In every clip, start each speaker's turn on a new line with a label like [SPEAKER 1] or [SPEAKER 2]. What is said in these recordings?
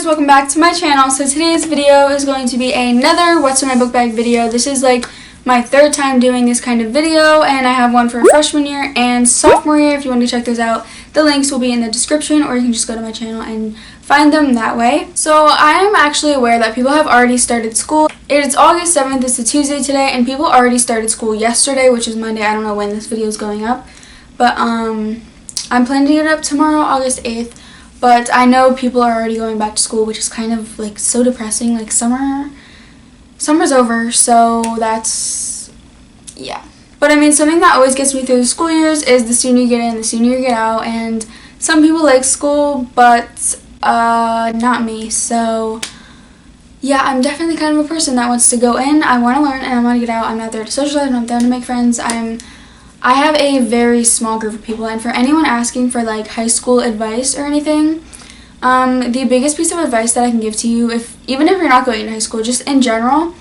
[SPEAKER 1] welcome back to my channel. So today's video is going to be another what's in my book bag video. This is like my third time doing this kind of video, and I have one for freshman year and sophomore year. If you want to check those out, the links will be in the description, or you can just go to my channel and find them that way. So I am actually aware that people have already started school. It's August 7th, it's a Tuesday today, and people already started school yesterday, which is Monday. I don't know when this video is going up, but I'm planning to get it up tomorrow, August 8th. But I know people are already going back to school, which is kind of like so depressing. Like summer's over, so that's, yeah. But I mean, something that always gets me through the school years is the sooner you get in, the sooner you get out. And some people like school, but not me. So yeah, I'm definitely kind of a person that wants to go in. I want to learn and I want to get out. I'm not there to socialize, I'm not there to make friends. I have a very small group of people, and for anyone asking for like high school advice or anything, the biggest piece of advice that I can give to you, even if you're not going to high school, just in general,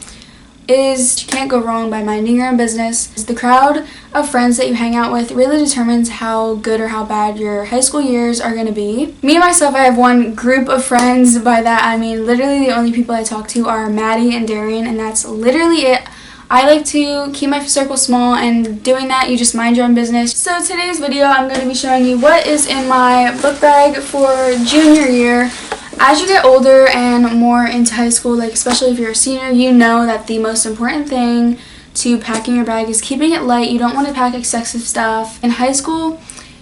[SPEAKER 1] is you can't go wrong by minding your own business. The crowd of friends that you hang out with really determines how good or how bad your high school years are going to be. Me, myself, I have one group of friends. By that I mean literally the only people I talk to are Maddie and Darian, and that's literally it. I like to keep my circle small, and doing that, you just mind your own business. So today's video, I'm going to be showing you what is in my book bag for junior year. As you get older and more into high school, like especially if you're a senior, you know that the most important thing to packing your bag is keeping it light. You don't want to pack excessive stuff. In high school,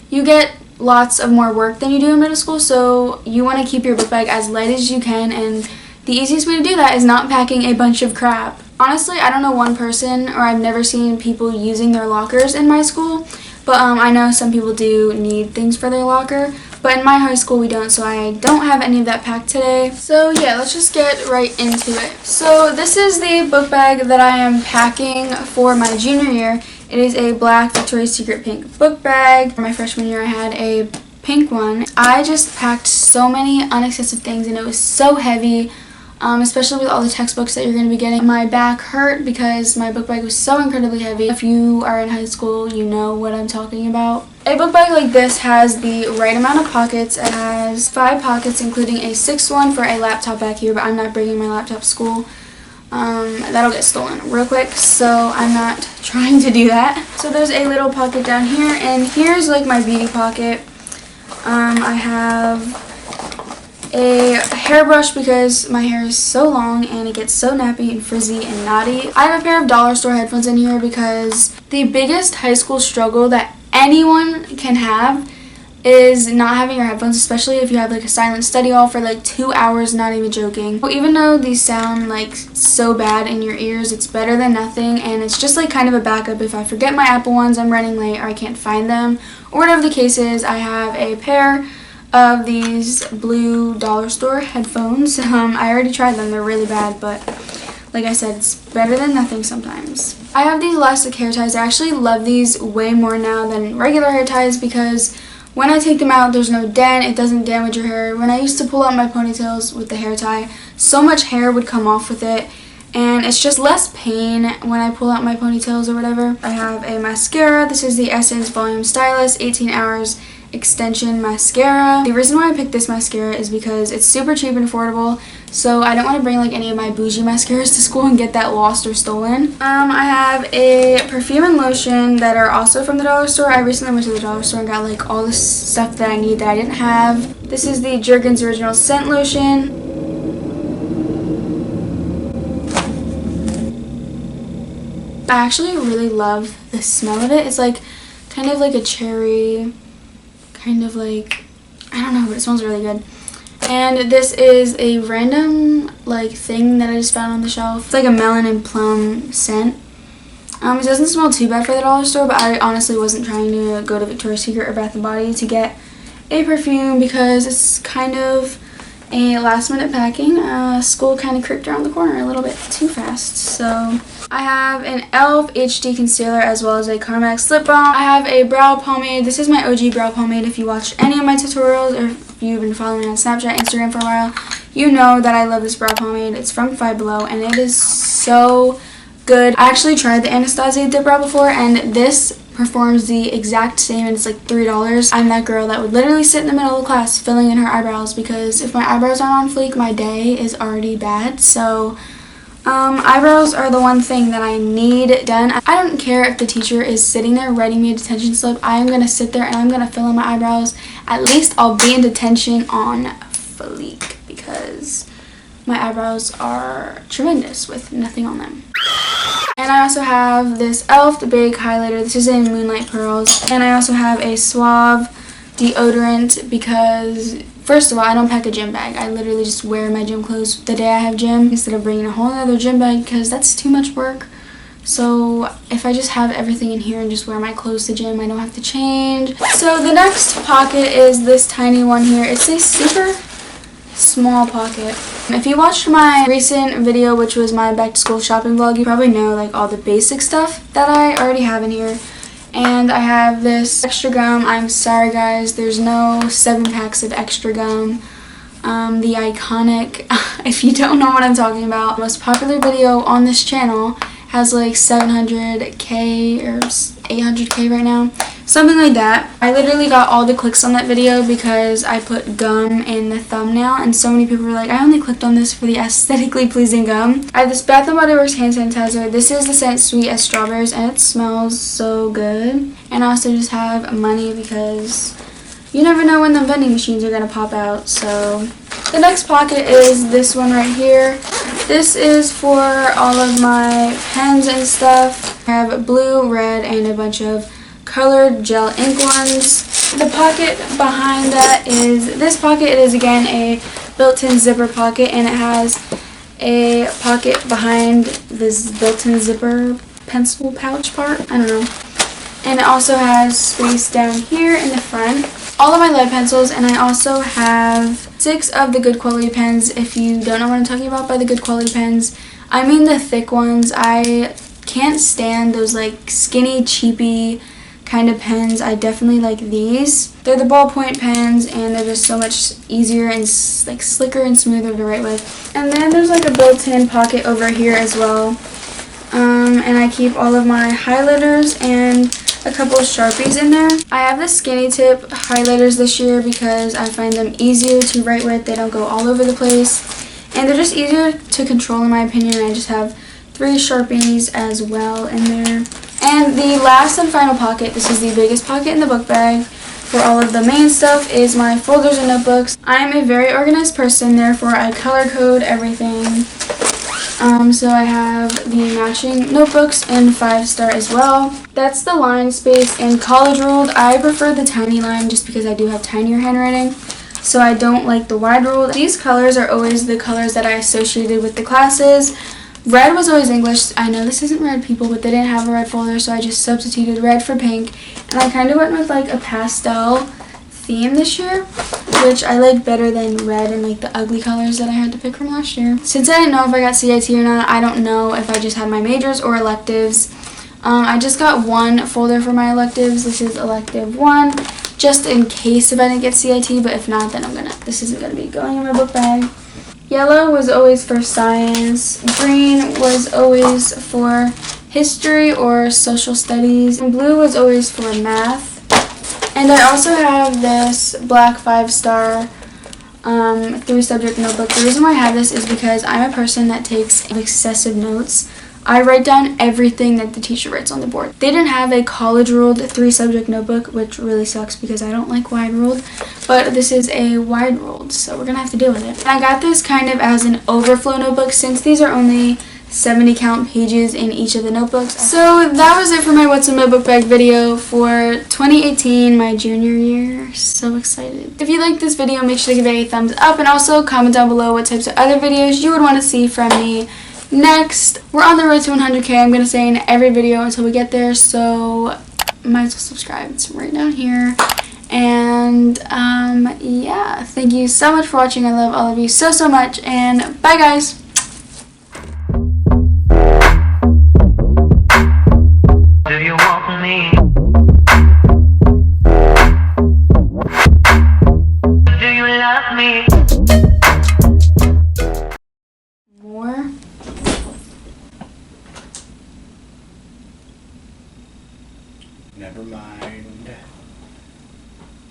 [SPEAKER 1] you get lots of more work than you do in middle school, so you want to keep your book bag as light as you can, and the easiest way to do that is not packing a bunch of crap. Honestly, I don't know one person, or I've never seen people using their lockers in my school, but I know some people do need things for their locker, but in my high school we don't, so I don't have any of that packed today. So yeah, let's just get right into it. So this is the book bag that I am packing for my junior year. It is a black Victoria's Secret pink book bag. For my freshman year I had a pink one. I just packed so many unexcessive things, and it was so heavy. Especially with all the textbooks that you're going to be getting. My back hurt because my book bag was so incredibly heavy. If you are in high school, you know what I'm talking about. A book bag like this has the right amount of pockets. It has 5 pockets, including a 6th one for a laptop back here, but I'm not bringing my laptop to school. That'll get stolen real quick, so I'm not trying to do that. So there's a little pocket down here, and here's like my beauty pocket. I have a hairbrush because my hair is so long and it gets so nappy and frizzy and knotty. I have a pair of dollar store headphones in here because the biggest high school struggle that anyone can have is not having your headphones, especially if you have like a silent study hall for like 2 hours, not even joking. Well, even though these sound like so bad in your ears, it's better than nothing, and it's just like kind of a backup if I forget my Apple ones, I'm running late, or I can't find them, or whatever the case is. I have a pair of these blue dollar store headphones. I already tried them, they're really bad, but like I said, it's better than nothing sometimes. I have these elastic hair ties. I actually love these way more now than regular hair ties because when I take them out, there's no dent, it doesn't damage your hair. When I used to pull out my ponytails with the hair tie, so much hair would come off with it, and it's just less pain when I pull out my ponytails or whatever. I have a mascara. This is the Essence Volume Stylist 18 Hours Extension Mascara. The reason why I picked this mascara is because it's super cheap and affordable, so I don't want to bring like any of my bougie mascaras to school and get that lost or stolen. I have a Perfume and Lotion that are also from the dollar store. I recently went to the dollar store and got like all the stuff that I need that I didn't have. This is the Jergens Original Scent Lotion. I actually really love the smell of it. It's like kind of like a cherry, kind of like, I don't know, but it smells really good. And this is a random like thing that I just found on the shelf. It's like a melon and plum scent. It doesn't smell too bad for the dollar store, but I honestly wasn't trying to go to Victoria's Secret or Bath & Body to get a perfume because it's kind of a last minute packing. School kind of creeped around the corner a little bit too fast, so I have an e.l.f. HD concealer as well as a Carmex lip balm. I have a brow pomade. This is my OG brow pomade. If you watched any of my tutorials, or if you've been following me on Snapchat, Instagram for a while, you know that I love this brow pomade. It's from Five Below, and it is so good. I actually tried the Anastasia Dip Brow before, and this performs the exact same and it's like $3. I'm that girl that would literally sit in the middle of the class filling in her eyebrows, because if my eyebrows aren't on fleek, my day is already bad. So eyebrows are the one thing that I need done. I don't care if the teacher is sitting there writing me a detention slip. I am going to sit there and I'm going to fill in my eyebrows. At least I'll be in detention on fleek, because my eyebrows are tremendous with nothing on them. And I also have this e.l.f. the Big Highlighter. This is in Moonlight Pearls. And I also have a Suave deodorant because, first of all, I don't pack a gym bag. I literally just wear my gym clothes the day I have gym instead of bringing a whole other gym bag, because that's too much work. So if I just have everything in here and just wear my clothes to gym, I don't have to change. So the next pocket is this tiny one here. It's a super small pocket. If you watched my recent video, which was my back to school shopping vlog, you probably know like all the basic stuff that I already have in here. And I have this extra gum. I'm sorry guys, there's no 7 packs of extra gum. The iconic, if you don't know what I'm talking about, the most popular video on this channel has like 700k or 800k right now, something like that. I literally got all the clicks on that video because I put gum in the thumbnail, and so many people were like, I only clicked on this for the aesthetically pleasing gum. I have this Bath & Body Works hand sanitizer. This is the scent Sweet as Strawberries, and it smells so good. And I also just have money because you never know when the vending machines are going to pop out. So the next pocket is this one right here. This is for all of my pens and stuff. I have blue, red, and a bunch of colored gel ink ones. The pocket behind that is this pocket. It is again a built-in zipper pocket, and it has a pocket behind this built-in zipper pencil pouch part. I don't know. And it also has space down here in the front. All of my lead pencils, and I also have 6 of the Good Quality pens. If you don't know what I'm talking about by the Good Quality pens, I mean the thick ones. I can't stand those like skinny, cheapy kind of pens. I definitely like these. They're the ballpoint pens, and they're just so much easier and like slicker and smoother to write with. And then there's like a built-in pocket over here as well. And I keep all of my highlighters and a couple of Sharpies in there. I have the skinny tip highlighters this year because I find them easier to write with. They don't go all over the place, and they're just easier to control in my opinion. I just have 3 Sharpies as well in there. And the last and final pocket, this is the biggest pocket in the book bag for all of the main stuff, is my folders and notebooks. I am a very organized person, therefore I color code everything. So I have the matching notebooks in 5-star as well. That's the line space in College Ruled. I prefer the tiny line just because I do have tinier handwriting, so I don't like the wide ruled. These colors are always the colors that I associated with the classes. Red was always English. I know this isn't red, people, but they didn't have a red folder, so I just substituted red for pink. And I kind of went with like a pastel theme this year, which I like better than red and like the ugly colors that I had to pick from last year. Since I didn't know if I got CIT or not, I don't know if I just had my majors or electives. I just got 1 folder for my electives. This is elective 1, just in case if I didn't get CIT, but if not, then this isn't gonna be going in my book bag. Yellow was always for science. Green was always for history or social studies. And blue was always for math. And I also have this black 5-star 3-subject notebook. The reason why I have this is because I'm a person that takes excessive notes. I write down everything that the teacher writes on the board. They didn't have a college ruled 3-subject notebook, which really sucks because I don't like wide ruled, but this is a wide ruled, so we're gonna have to deal with it. And I got this kind of as an overflow notebook since these are only 70 count pages in each of the notebooks. So that was it for my What's in My Book Bag video for 2018, my junior year. So excited. If you liked this video, make sure to give it a thumbs up, and also comment down below what types of other videos you would want to see from me next. We're on the road to 100k. I'm going to say in every video until we get there, so might as well subscribe. It's right down here. And yeah, thank you so much for watching. I love all of you so much, and bye guys.
[SPEAKER 2] Do you want me? Do you love me?
[SPEAKER 1] More.
[SPEAKER 3] Never mind.